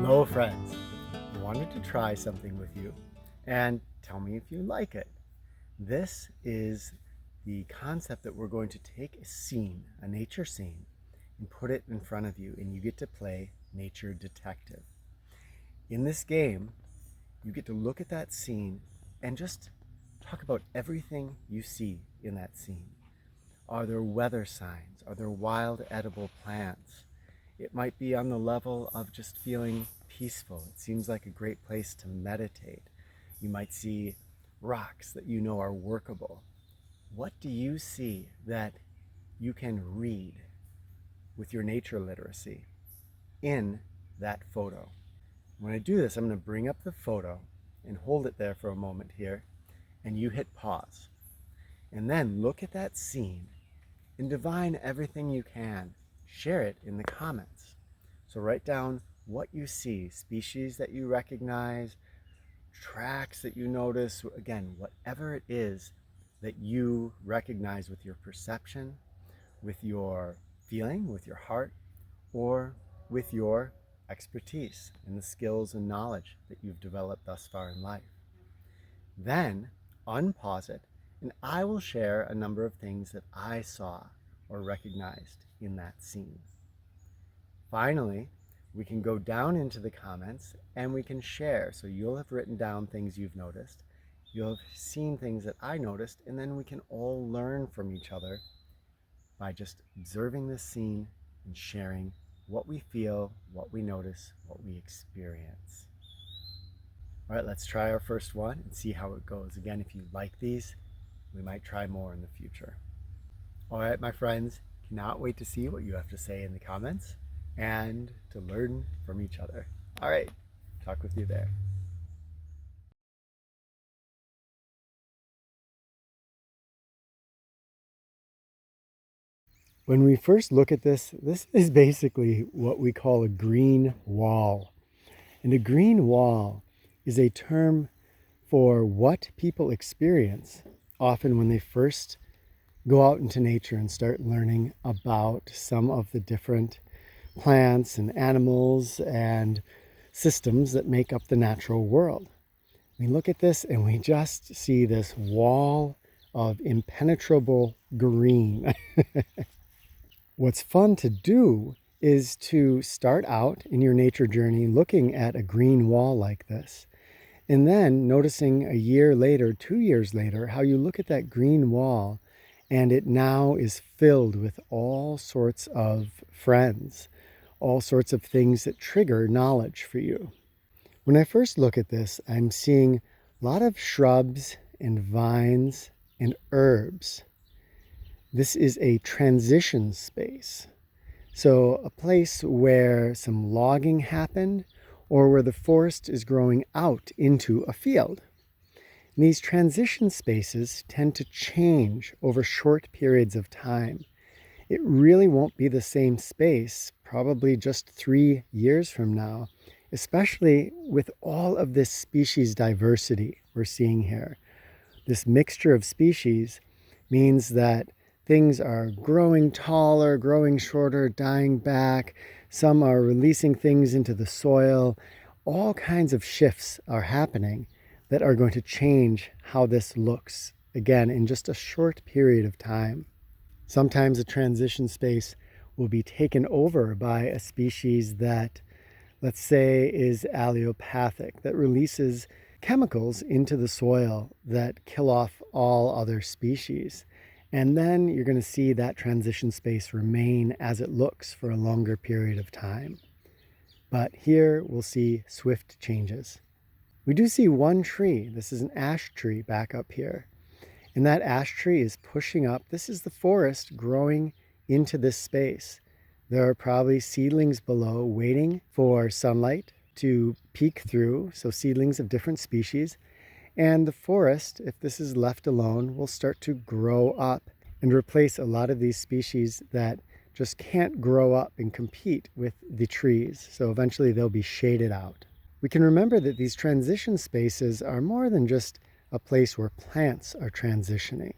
Hello, friends. I wanted to try something with you and tell me if you like it. This is the concept that we're going to take a scene, a nature scene, and put it in front of you, and you get to play nature detective. In this game, you get to look at that scene and just talk about everything you see in that scene. Are there weather signs? Are there wild edible plants? It might be on the level of just feeling peaceful. It seems like a great place to meditate. You might see rocks that you know are workable. What do you see that you can read with your nature literacy in that photo? When I do this, I'm going to bring up the photo and hold it there for a moment here, and you hit pause. And then look at that scene and divine everything you can. Share it in the comments. So write down what you see, species that you recognize, tracks that you notice, again, whatever it is that you recognize with your perception, with your feeling, with your heart, or with your expertise and the skills and knowledge that you've developed thus far in life. Then unpause it, and I will share a number of things that I saw or recognized in that scene. Finally, we can go down into the comments and we can share. So you'll have written down things you've noticed, you'll have seen things that I noticed, and then we can all learn from each other by just observing this scene and sharing what we feel, what we notice, what we experience. All right, let's try our first one and see how it goes. Again, if you like these, we might try more in the future. All right, my friends, cannot wait to see what you have to say in the comments and to learn from each other. All right, talk with you there. When we first look at this is basically what we call a green wall. And a green wall is a term for what people experience often when they first go out into nature and start learning about some of the different plants and animals and systems that make up the natural world. We look at this and we just see this wall of impenetrable green. What's fun to do is to start out in your nature journey looking at a green wall like this, and then noticing a year later, 2 years later, how you look at that green wall and it now is filled with all sorts of friends, all sorts of things that trigger knowledge for you. When I first look at this, I'm seeing a lot of shrubs and vines and herbs. This is a transition space. So a place where some logging happened or where the forest is growing out into a field. And these transition spaces tend to change over short periods of time. It really won't be the same space probably just 3 years from now, especially with all of this species diversity we're seeing here. This mixture of species means that things are growing taller, growing shorter, dying back. Some are releasing things into the soil. All kinds of shifts are happening that are going to change how this looks, again, in just a short period of time. Sometimes a transition space will be taken over by a species that, let's say, is allelopathic, that releases chemicals into the soil that kill off all other species. And then you're going to see that transition space remain as it looks for a longer period of time. But here we'll see swift changes. We do see one tree. This is an ash tree back up here. And that ash tree is pushing up. This is the forest growing into this space. There are probably seedlings below waiting for sunlight to peek through, so seedlings of different species. And the forest, if this is left alone, will start to grow up and replace a lot of these species that just can't grow up and compete with the trees. So eventually they'll be shaded out. We can remember that these transition spaces are more than just a place where plants are transitioning.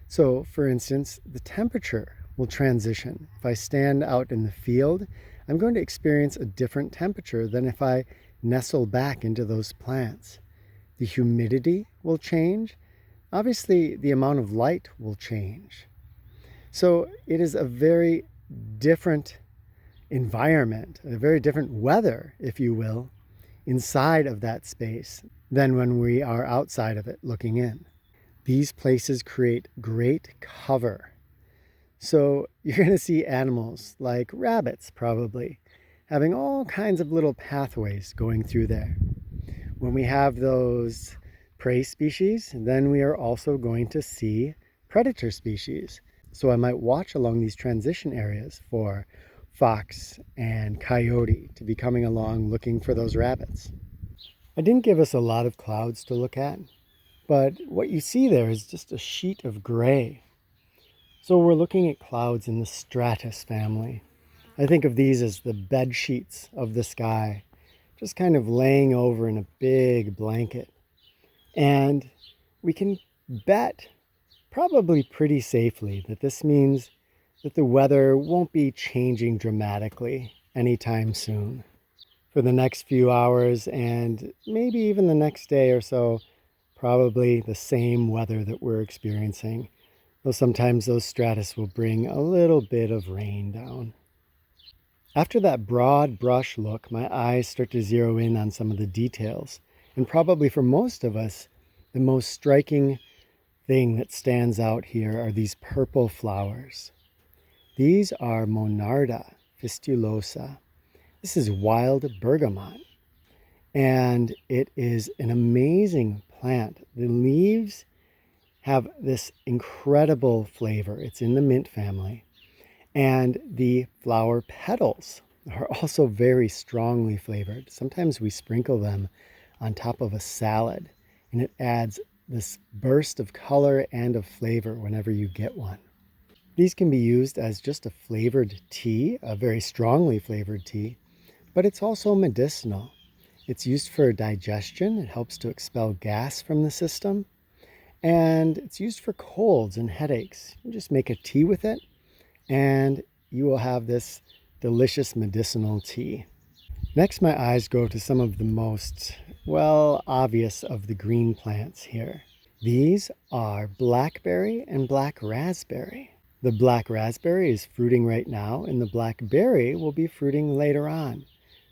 So for instance, the temperature will transition. If I stand out in the field, I'm going to experience a different temperature than if I nestle back into those plants. The humidity will change. Obviously, the amount of light will change. So it is a very different environment, a very different weather, if you will, inside of that space than when we are outside of it looking in. These places create great cover. So you're going to see animals like rabbits, probably, having all kinds of little pathways going through there. When we have those prey species, then we are also going to see predator species. So I might watch along these transition areas for fox and coyote to be coming along looking for those rabbits. I didn't give us a lot of clouds to look at, but what you see there is just a sheet of gray. So we're looking at clouds in the stratus family. I think of these as the bed sheets of the sky, just kind of laying over in a big blanket. And we can bet probably pretty safely that this means that the weather won't be changing dramatically anytime soon. For the next few hours and maybe even the next day or so, probably the same weather that we're experiencing, though sometimes those stratus will bring a little bit of rain down. After that broad brush look, my eyes start to zero in on some of the details, and probably for most of us, the most striking thing that stands out here are these purple flowers. These are Monarda fistulosa. This is wild bergamot, and it is an amazing plant. The leaves have this incredible flavor. It's in the mint family. And the flower petals are also very strongly flavored. Sometimes we sprinkle them on top of a salad, and it adds this burst of color and of flavor whenever you get one. These can be used as just a flavored tea, a very strongly flavored tea, but it's also medicinal. It's used for digestion. It helps to expel gas from the system. And it's used for colds and headaches. You just make a tea with it, and you will have this delicious medicinal tea. Next, my eyes go to some of the most, obvious of the green plants here. These are blackberry and black raspberry. The black raspberry is fruiting right now, and the blackberry will be fruiting later on.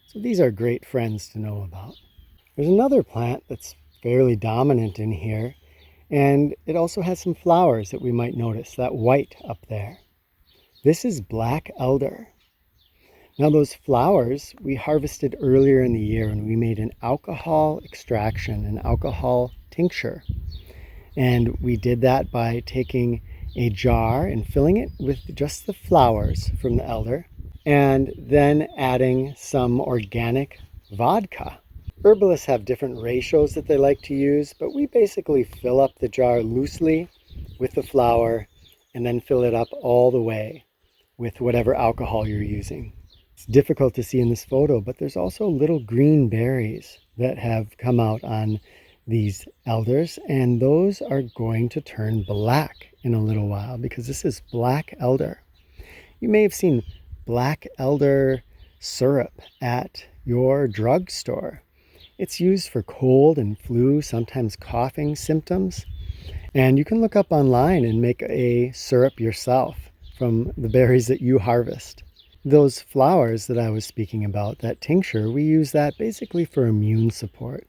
So these are great friends to know about. There's another plant that's fairly dominant in here, and it also has some flowers that we might notice, that white up there. This is black elder. Now those flowers we harvested earlier in the year, and we made an alcohol extraction, an alcohol tincture. And we did that by taking a jar and filling it with just the flowers from the elder, and then adding some organic vodka. Herbalists have different ratios that they like to use, but we basically fill up the jar loosely with the flower and then fill it up all the way with whatever alcohol you're using. It's difficult to see in this photo, but there's also little green berries that have come out on these elders, and those are going to turn black in a little while because this is black elder. You may have seen black elder syrup at your drugstore. It's used for cold and flu, sometimes coughing symptoms. And you can look up online and make a syrup yourself from the berries that you harvest. Those flowers that I was speaking about, that tincture, we use that basically for immune support.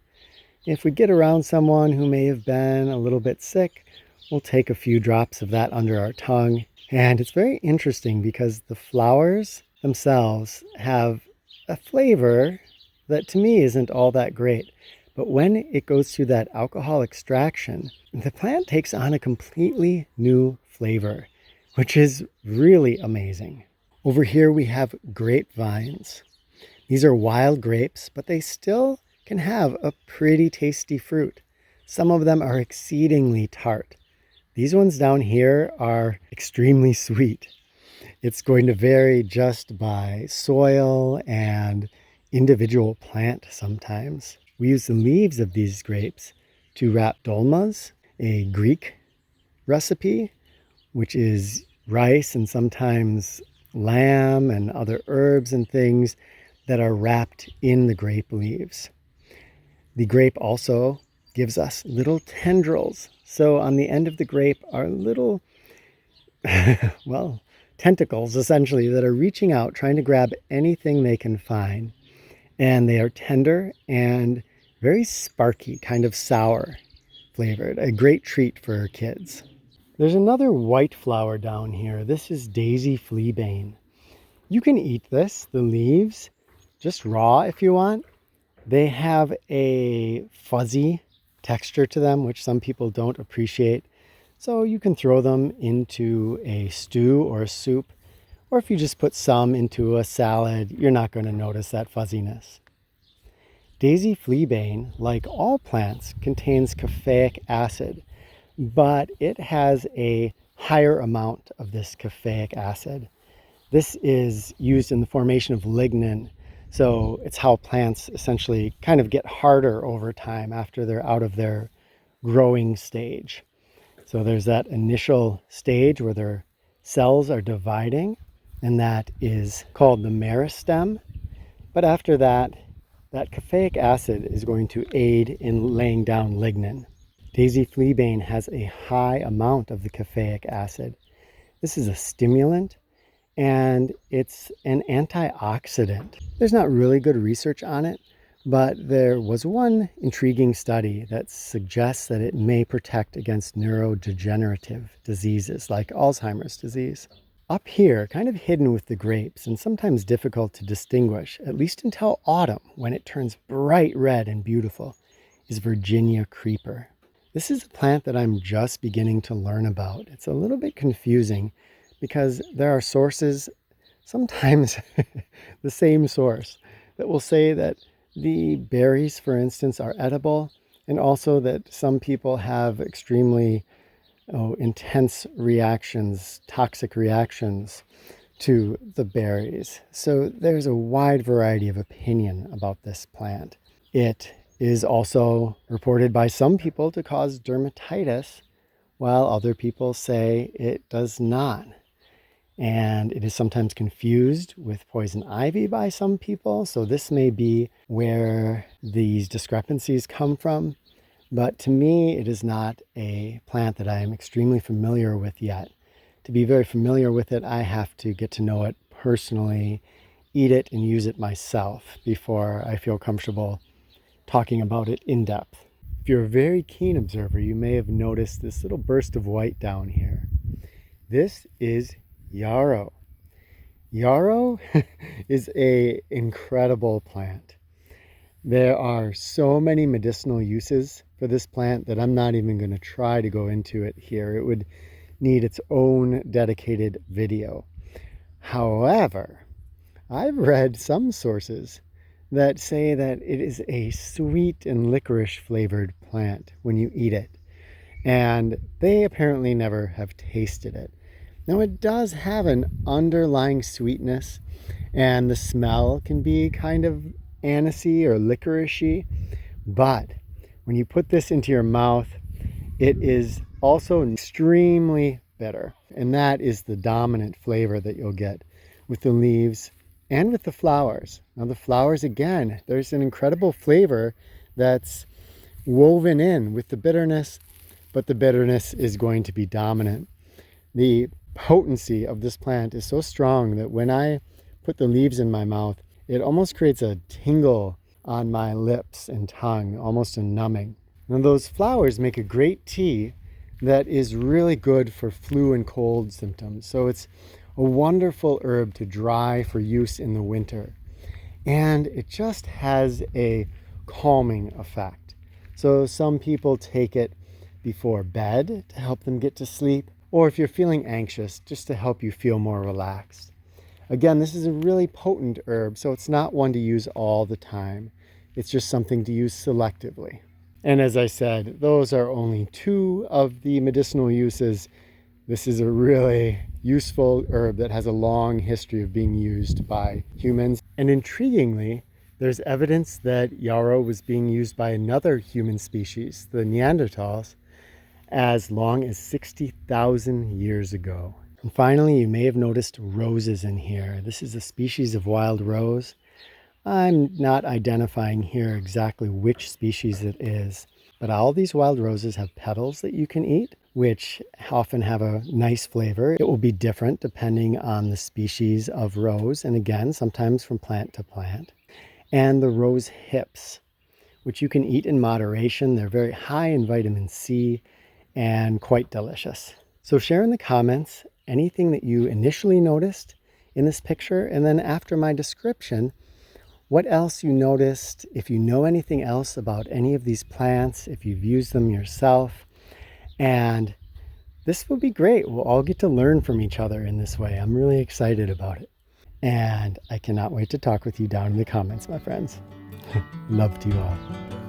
If we get around someone who may have been a little bit sick, we'll take a few drops of that under our tongue. And it's very interesting because the flowers themselves have a flavor that to me isn't all that great. But when it goes through that alcohol extraction, the plant takes on a completely new flavor, which is really amazing. Over here we have grapevines. These are wild grapes, but they still can have a pretty tasty fruit. Some of them are exceedingly tart. These ones down here are extremely sweet. It's going to vary just by soil and individual plant sometimes. We use the leaves of these grapes to wrap dolmas, a Greek recipe, which is rice and sometimes lamb and other herbs and things that are wrapped in the grape leaves. The grape also gives us little tendrils. So on the end of the grape are little, well, tentacles essentially that are reaching out, trying to grab anything they can find. And they are tender and very sparky, kind of sour flavored. A great treat for kids. There's another white flower down here. This is daisy fleabane. You can eat this, the leaves, just raw if you want. They have a fuzzy texture to them, which some people don't appreciate. So you can throw them into a stew or a soup, or if you just put some into a salad, you're not going to notice that fuzziness. Daisy fleabane, like all plants, contains caffeic acid, but it has a higher amount of this caffeic acid. This is used in the formation of lignin. So it's how plants essentially kind of get harder over time after they're out of their growing stage. So there's that initial stage where their cells are dividing, and that is called the meristem. But after that, that caffeic acid is going to aid in laying down lignin. Daisy fleabane has a high amount of the caffeic acid. This is a stimulant, and it's an antioxidant. There's not really good research on it, but there was one intriguing study that suggests that it may protect against neurodegenerative diseases like Alzheimer's disease. Up here, kind of hidden with the grapes and sometimes difficult to distinguish, at least until autumn when it turns bright red and beautiful, is Virginia creeper. This is a plant that I'm just beginning to learn about. It's a little bit confusing because there are sources, sometimes the same source, that will say that the berries, for instance, are edible, and also that some people have extremely intense reactions, toxic reactions to the berries. So there's a wide variety of opinion about this plant. It is also reported by some people to cause dermatitis, while other people say it does not. And it is sometimes confused with poison ivy by some people. So this may be where these discrepancies come from. But to me, it is not a plant that I am extremely familiar with yet. To be very familiar with it, I have to get to know it personally, eat it, and use it myself before I feel comfortable talking about it in depth. If you're a very keen observer, you may have noticed this little burst of white down here. This is yarrow. Yarrow is an incredible plant. There are so many medicinal uses for this plant that I'm not even going to try to go into it here. It would need its own dedicated video. However, I've read some sources that say that it is a sweet and licorice flavored plant when you eat it. And they apparently never have tasted it. Now it does have an underlying sweetness, and the smell can be kind of anisey or licoricey, but when you put this into your mouth, it is also extremely bitter, and that is the dominant flavor that you'll get with the leaves and with the flowers. Now the flowers, again, there's an incredible flavor that's woven in with the bitterness, but the bitterness is going to be dominant. The potency of this plant is so strong that when I put the leaves in my mouth, it almost creates a tingle on my lips and tongue, almost a numbing. Now those flowers make a great tea that is really good for flu and cold symptoms. So it's a wonderful herb to dry for use in the winter. And it just has a calming effect. So some people take it before bed to help them get to sleep, or if you're feeling anxious, just to help you feel more relaxed. Again, this is a really potent herb, so it's not one to use all the time. It's just something to use selectively. And as I said, those are only two of the medicinal uses. This is a really useful herb that has a long history of being used by humans. And intriguingly, there's evidence that yarrow was being used by another human species, the Neanderthals, as long as 60,000 years ago. And finally, you may have noticed roses in here. This is a species of wild rose. I'm not identifying here exactly which species it is, but all these wild roses have petals that you can eat, which often have a nice flavor. It will be different depending on the species of rose, and again, sometimes from plant to plant. And the rose hips, which you can eat in moderation. They're very high in vitamin C and quite delicious. So share in the comments anything that you initially noticed in this picture, and then after my description, what else you noticed, if you know anything else about any of these plants, if you've used them yourself. And this will be great. We'll all get to learn from each other in this way. I'm really excited about it. And I cannot wait to talk with you down in the comments, my friends. Love to you all.